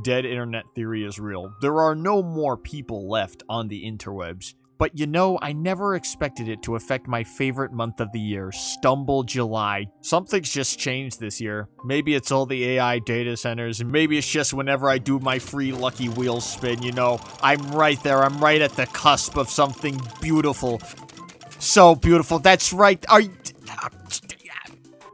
Dead internet theory is real. There are no more people left on the interwebs. But you know, I never expected it to affect my favorite month of the year, Stumble July. Something's just changed this year. Maybe it's all the AI data centers, and maybe it's just whenever I do my free Lucky Wheel spin, you know, I'm right there. I'm right at the cusp of something beautiful. So beautiful. That's right.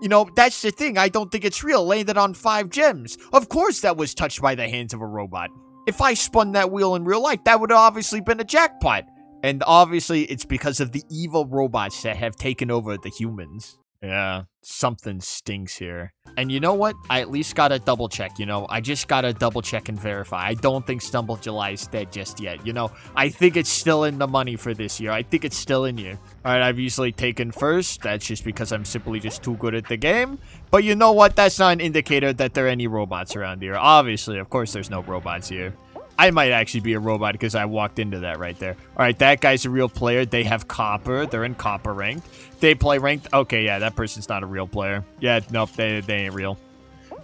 You know, that's the thing. I don't think it's real. Landed on 5 gems. Of course that was touched by the hands of a robot. If I spun that wheel in real life, that would have obviously been a jackpot. And obviously, it's because of the evil robots that have taken over the humans. Yeah, something stinks here. And you know what? I at least gotta double check, you know? I just gotta double check and verify. I don't think Stumble July is dead just yet, you know? I think it's still in the money for this year. I think it's still in here. Alright, I've usually taken first. That's just because I'm simply just too good at the game. But you know what? That's not an indicator that there are any robots around here. Obviously, of course, there's no robots here. I might actually be a robot because I walked into that right there. All right, that guy's a real player. They have copper. They're in copper ranked. They play ranked. Okay, yeah, that person's not a real player. Yeah, nope, they ain't real.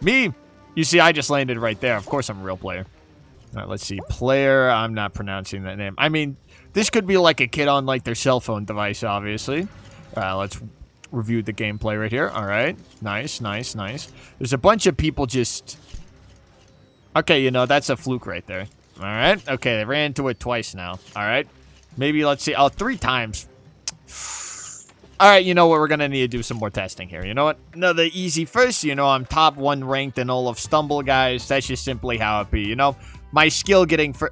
Me, you see, I just landed right there. Of course I'm a real player. All right, let's see. Player, I'm not pronouncing that name. I mean, this could be like a kid on like their cell phone device, obviously. Let's review the gameplay right here. All right, nice, nice, nice. There's a bunch of people just... Okay, you know, that's a fluke right there. All right. Okay, they ran into it twice now. All right. Maybe, let's see. Oh, 3 times. All right, you know what? We're going to need to do some more testing here. You know what? Another easy first. You know, I'm top 1 ranked in all of Stumble, guys. That's just simply how it be. You know, my skill getting for...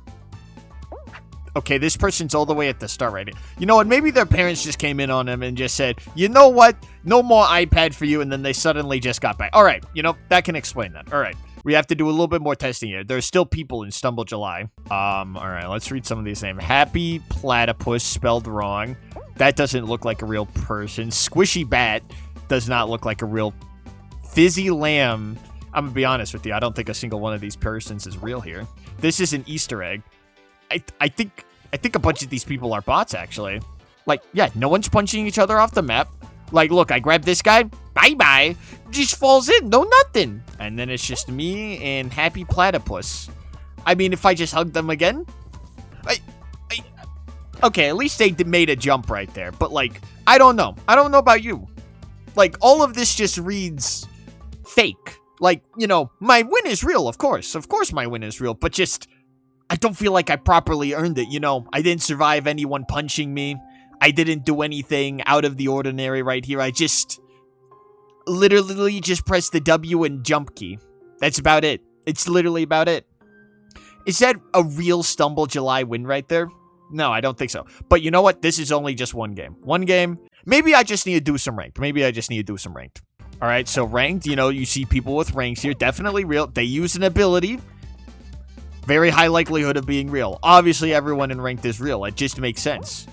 Okay, this person's all the way at the start right here. You know what? Maybe their parents just came in on them and just said, you know what? No more iPad for you. And then they suddenly just got back. All right. You know, that can explain that. All right. We have to do a little bit more testing here. There's still people in Stumble July. All right, let's read some of these names. Happy Platypus, spelled wrong. That doesn't look like a real person. Squishy Bat does not look like a real... Fizzy Lamb. I'm gonna be honest with you. I don't think a single one of these persons is real here. This is an Easter egg. I think a bunch of these people are bots, actually. Like, yeah, no one's punching each other off the map. Like, look, I grab this guy. Bye-bye. Just falls in. No nothing. And then it's just me and Happy Platypus. I mean, if I just hug them again? Okay, at least they made a jump right there. But, like, I don't know. I don't know about you. Like, all of this just reads fake. Like, you know, my win is real, of course. Of course my win is real. But just, I don't feel like I properly earned it, you know? I didn't survive anyone punching me. I didn't do anything out of the ordinary right here. I just literally just pressed the W and jump key. That's about it. It's literally about it. Is that a real Stumble July win right there? No, I don't think so. But you know what? This is only just one game. One game. Maybe I just need to do some ranked. All right, so ranked, you know, you see people with ranks here. Definitely real. They use an ability. Very high likelihood of being real. Obviously, everyone in ranked is real. It just makes sense.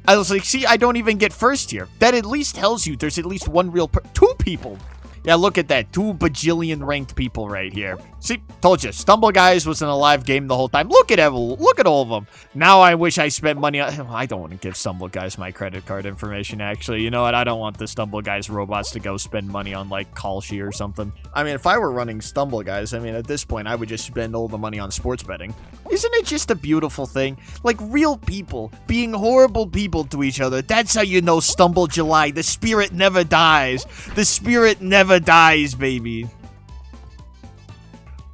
I was like, see, I don't even get first here. That at least tells you there's at least one real 2 people. Yeah, look at that. 2 bajillion ranked people right here. See, told you. Stumble Guys was in a live game the whole time. Look at all of them. Now I wish I spent money on... I don't want to give Stumble Guys my credit card information, actually. You know what? I don't want the Stumble Guys robots to go spend money on, like, Kalshi or something. I mean, if I were running Stumble Guys, I mean, at this point, I would just spend all the money on sports betting. Isn't it just a beautiful thing? Like, real people being horrible people to each other. That's how you know Stumble July. The spirit never dies. The spirit never dies, baby.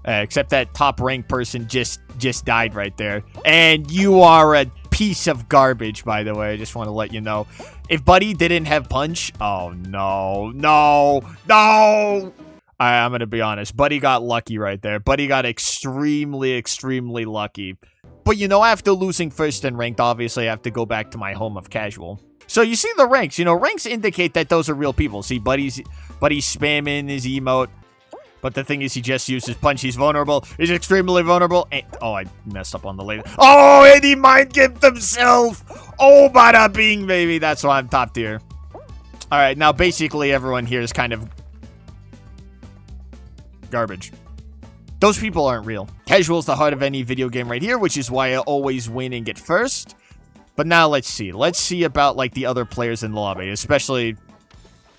Except that top ranked person just died right there. And you are a piece of garbage, by the way. I just want to let you know. If Buddy didn't have punch... Oh, no. No. No! I'm going to be honest. Buddy got lucky right there. Buddy got extremely, extremely lucky. But, you know, after losing first in ranked, obviously I have to go back to my home of casual. So you see the ranks. You know, ranks indicate that those are real people. See, Buddy's spamming his emote. But the thing is, he just used his punch. He's vulnerable. He's extremely vulnerable. And, oh, I messed up on the lady. Oh, and he mind-gamed himself. Oh, bada bing, baby. That's why I'm top tier. All right, now basically everyone here is kind of garbage. Those people aren't real. Casual's the heart of any video game right here, which is why I always win and get first. But now let's see. Let's see about, like, the other players in the lobby, especially...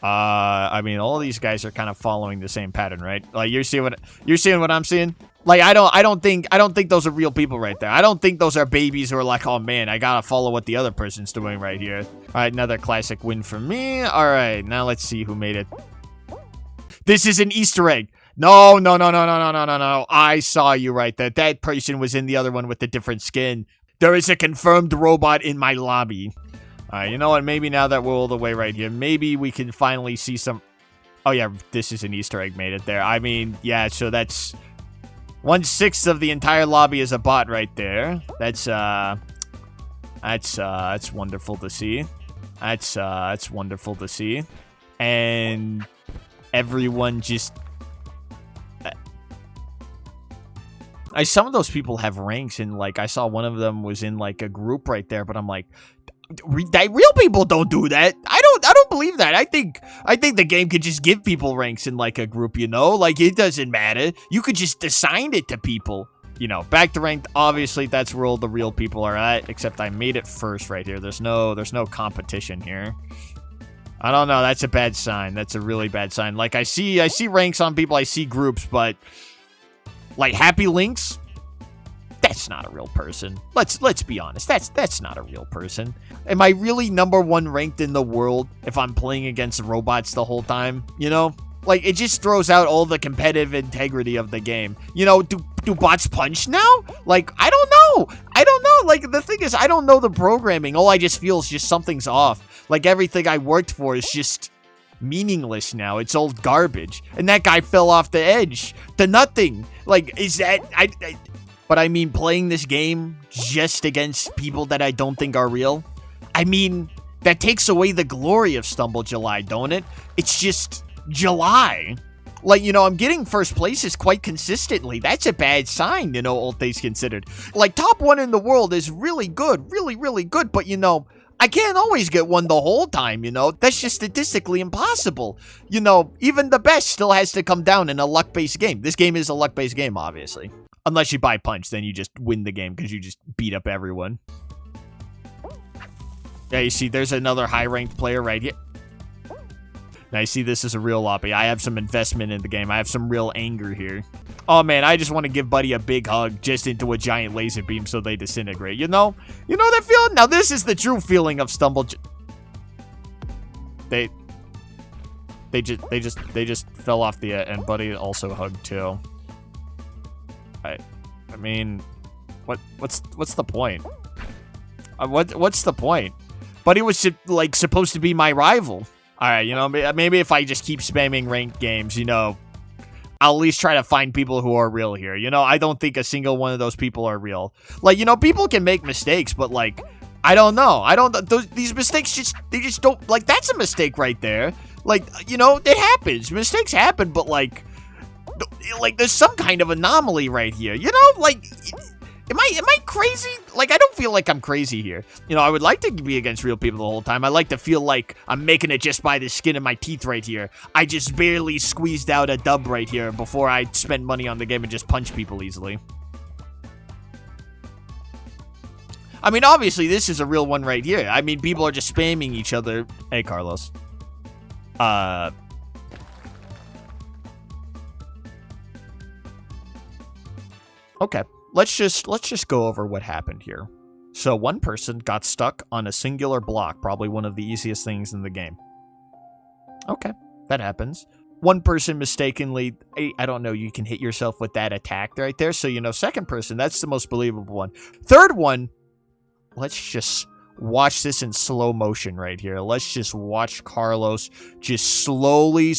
I mean, all these guys are kind of following the same pattern, right? Like, you're seeing what I'm seeing? Like, I don't think those are real people right there. I don't think those are babies who are like, oh man, I gotta follow what the other person's doing right here. All right, another classic win for me. All right, now let's see who made it. This is an Easter egg. No. I saw you right there. That person was in the other one with the different skin. There is a confirmed robot in my lobby. Alright, you know what? Maybe now that we're all the way right here, maybe we can finally see some... Oh yeah, this is an Easter egg made it there. I mean, yeah, so that's... 1/6 of the entire lobby is a bot right there. That's wonderful to see. That's wonderful to see. And everyone just... some of those people have ranks, and like I saw one of them was in like a group right there, but I'm like, real people don't do that. I don't believe that. I think the game could just give people ranks in like a group, you know? Like, it doesn't matter. You could just assign it to people. You know, back to ranked, obviously that's where all the real people are at, except I made it first right here. There's no competition here. I don't know, that's a bad sign. That's a really bad sign. Like, I see ranks on people, I see groups, but like Happy Links, that's not a real person. Let's be honest. That's not a real person. Am I really #1 ranked in the world if I'm playing against robots the whole time? You know? Like, it just throws out all the competitive integrity of the game. You know, do bots punch now? Like, I don't know. Like, the thing is, I don't know the programming. All I just feel is just something's off. Like, everything I worked for is just meaningless now. It's old garbage. And that guy fell off the edge to nothing. Like, is that... But I mean, playing this game just against people that I don't think are real, I mean, that takes away the glory of Stumble July, don't it? It's just July. Like, you know, I'm getting first places quite consistently. That's a bad sign, you know, all things considered. Like, top 1 in the world is really good, really good, but, you know, I can't always get one the whole time, you know? That's just statistically impossible. You know, even the best still has to come down in a luck-based game. This game is a luck-based game, obviously. Unless you buy Punch, then you just win the game because you just beat up everyone. Yeah, you see, there's another high-ranked player right here. Now, you see, this is a real lobby. I have some investment in the game. I have some real anger here. Oh, man, I just want to give Buddy a big hug just into a giant laser beam so they disintegrate. You know? You know that feeling? Now, this is the true feeling of Stumble... They just fell off the... and Buddy also hugged, too. I mean, what's the point? What's the point? Buddy was like supposed to be my rival. All right, you know, maybe if I just keep spamming ranked games, you know, I'll at least try to find people who are real here. You know, I don't think a single one of those people are real. Like, you know, people can make mistakes, but like, I don't know. These mistakes they just don't, like, that's a mistake right there. Like, you know, it happens. Mistakes happen, but like there's some kind of anomaly right here, you know? Like, am I crazy? Like, I don't feel like I'm crazy here. You know, I would like to be against real people the whole time. I like to feel like I'm making it just by the skin of my teeth right here. I just barely squeezed out a dub right here before I spend money on the game and just punch people easily. I mean, obviously, this is a real one right here. I mean, people are just spamming each other. Hey, Carlos. Okay, let's just go over what happened here. So one person got stuck on a singular block, probably one of the easiest things in the game. Okay, that happens. One person mistakenly, I don't know, you can hit yourself with that attack right there. So, you know, second person, that's the most believable one. Third one, let's just watch this in slow motion right here. Let's just watch Carlos just slowly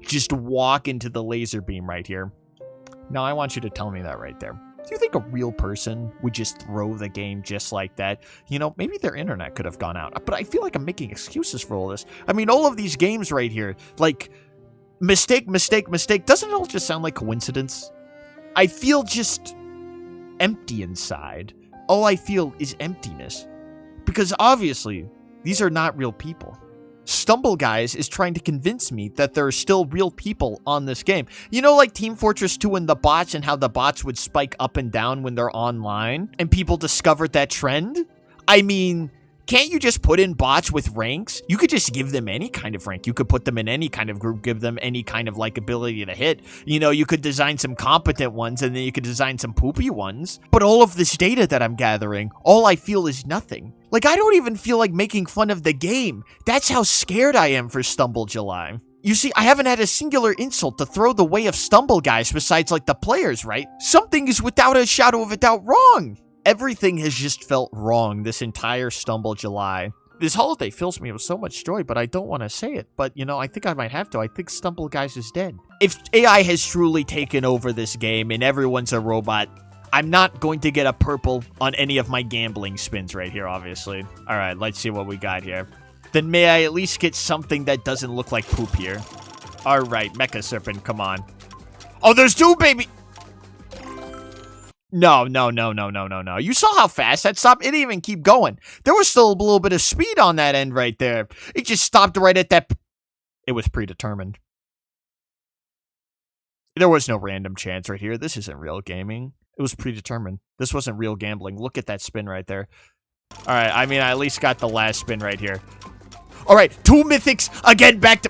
just walk into the laser beam right here. Now, I want you to tell me that right there. Do you think a real person would just throw the game just like that? You know, maybe their internet could have gone out. But I feel like I'm making excuses for all this. I mean, all of these games right here, like, mistake, doesn't it all just sound like coincidence? I feel just empty inside. All I feel is emptiness. Because obviously, these are not real people. Stumble Guys is trying to convince me that there are still real people on this game. You know, like Team Fortress 2 and the bots, and how the bots would spike up and down when they're online, and people discovered that trend? I mean, Can't you just put in bots with ranks? You could just give them any kind of rank. You could put them in any kind of group, give them any kind of like ability to hit. You know, you could design some competent ones and then you could design some poopy ones. But all of this data that I'm gathering, all I feel is nothing. Like, I don't even feel like making fun of the game. That's how scared I am for Stumble July. You see, I haven't had a singular insult to throw the way of Stumble guys besides like the players, right? Something is without a shadow of a doubt wrong. Everything has just felt wrong this entire Stumble July. This holiday fills me with so much joy, but I don't want to say it. But, you know, I think I might have to. I think Stumble Guys is dead. If AI has truly taken over this game and everyone's a robot, I'm not going to get a purple on any of my gambling spins right here, obviously. All right, let's see what we got here. Then may I at least get something that doesn't look like poop here? All right, Mecha Serpent, come on. Oh, there's two, baby! No. You saw how fast that stopped? It didn't even keep going. There was still a little bit of speed on that end right there. It just stopped right at that. It was predetermined. There was no random chance right here. This isn't real gaming. It was predetermined. This wasn't real gambling. Look at that spin right there. All right, I mean, I at least got the last spin right here. All right, 2 mythics again, back to...